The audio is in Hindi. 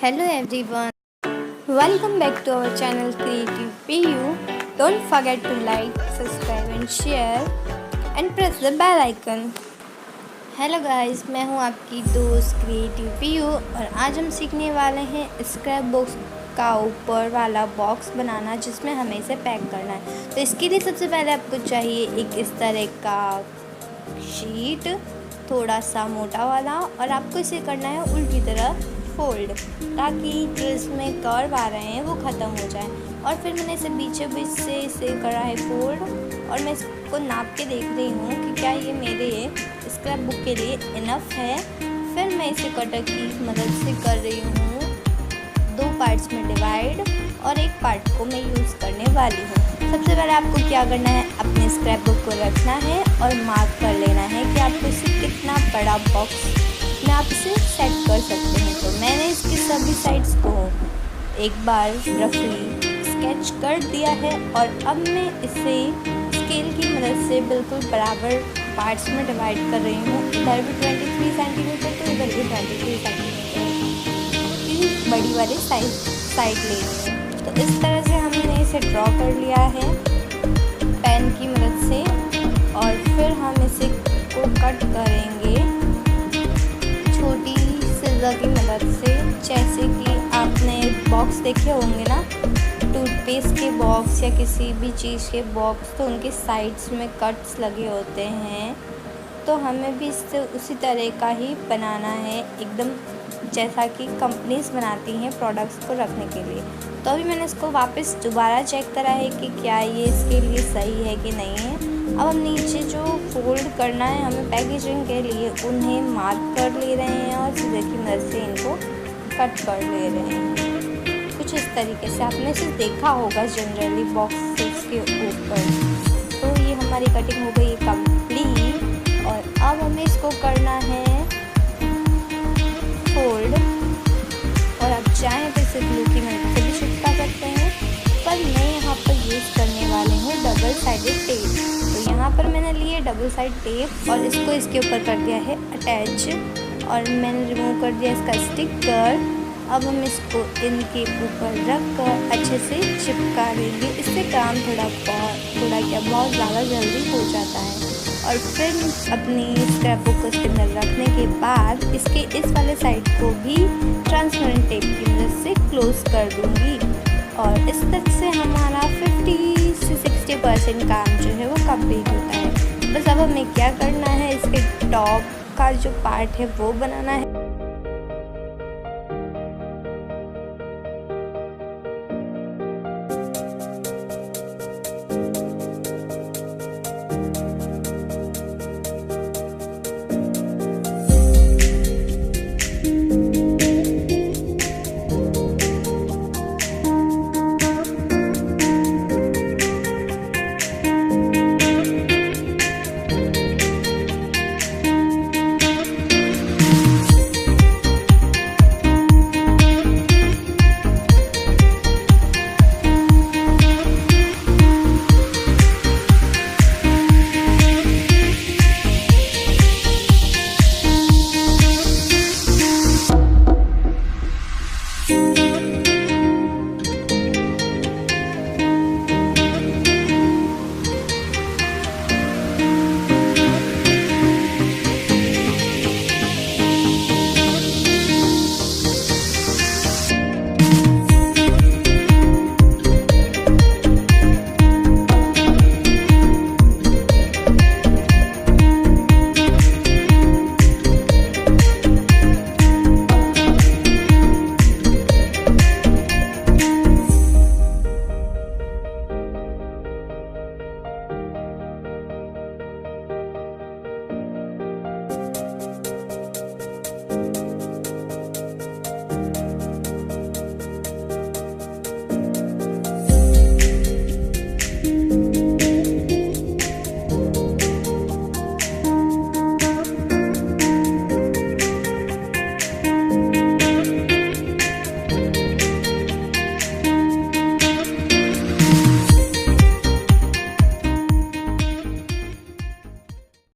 Hello everyone, welcome back to our channel Creative PU. Don't forget to like, subscribe and share and press the bell icon. Hello guys, मैं हूं आपकी दोस्त क्रिएटिव पीयू और आज हम सीखने वाले हैं स्क्रैप बुक का ऊपर वाला बॉक्स बनाना जिसमें हमें इसे पैक करना है। तो इसके लिए सबसे पहले आपको चाहिए एक इस तरह का शीट, थोड़ा सा मोटा वाला, और आपको इसे करना है उल्टी तरफ फोल्ड ताकि जो इसमें कर्व आ रहे हैं वो ख़त्म हो जाए। और फिर मैंने इसे बीचों बीच से इसे करा है फोल्ड और मैं इसको नाप के देख रही हूँ कि क्या ये मेरे स्क्रैप बुक के लिए इनफ है। फिर मैं इसे कटर की मदद से कर रही हूँ 2 पार्ट्स में डिवाइड और एक पार्ट को मैं यूज़ करने वाली हूँ। सबसे पहले आपको क्या करना है, अपने स्क्रैप बुक को रखना है और मार्क कर लेना है कि आपको इसे कितना बड़ा बॉक्स में आप इसे सेट कर सकते हैं। तो मैंने इसकी सभी साइड्स को एक बार रफली स्केच कर दिया है और अब मैं इसे स्केल की मदद से बिल्कुल बराबर पार्ट्स में डिवाइड कर रही हूँ। इधर भी 23 सेंटीमीटर तो इधर भी 23 सेंटीमीटर की बड़ी वाली साइड लेनी है। तो इस तरह से हमने इसे ड्रॉ कर लिया है पेन की मदद से और फिर हम इसे को कट करेंगे छोटी सिज़र की मदद से। जैसे कि आपने बॉक्स देखे होंगे ना, टूथपेस्ट के बॉक्स या किसी भी चीज़ के बॉक्स, तो उनके साइड्स में कट्स लगे होते हैं। तो हमें भी इससे उसी तरह का ही बनाना है, एकदम जैसा कि कंपनीज बनाती हैं प्रोडक्ट्स को रखने के लिए। तो अभी मैंने इसको वापस दोबारा चेक करा है कि क्या ये इसके लिए सही है कि नहीं है। अब हम नीचे जो फोल्ड करना है हमें पैकेजिंग के लिए, उन्हें मार्क कर ले रहे हैं और सीधे की मदद से इनको कट कर ले रहे हैं कुछ इस तरीके से। आपने इसे देखा होगा जनरली बॉक्सेस के ऊपर। तो ये हमारी कटिंग हो गई कंप्लीट और अब हमें इसको करना है फोल्ड। और आप चाहें तो इसे ग्लू की मदद से भी चिपका सकते हैं, पर मैं यहाँ पर यूज़ करने वाली हूँ डबल साइडेड टेप। तो यहाँ पर मैंने लिए डबल साइड टेप और इसको इसके ऊपर कर दिया है अटैच और मैंने रिमूव कर दिया इसका स्टिकर। अब हम इसको इनके ऊपर रख कर अच्छे से चिपका देंगे। इससे काम बहुत ज़्यादा जल्दी हो जाता है। और फिर अपनी स्क्रैप बुक को इसके अंदर रखने के बाद इसके इस वाले साइड को भी ट्रांसपेरेंट टेप की मदद से क्लोज कर दूँगी। और इस तक से हमारा 50 से 60% काम जो है वो कंप्लीट होता है। बस अब हमें क्या करना है, इसके टॉप का जो पार्ट है वो बनाना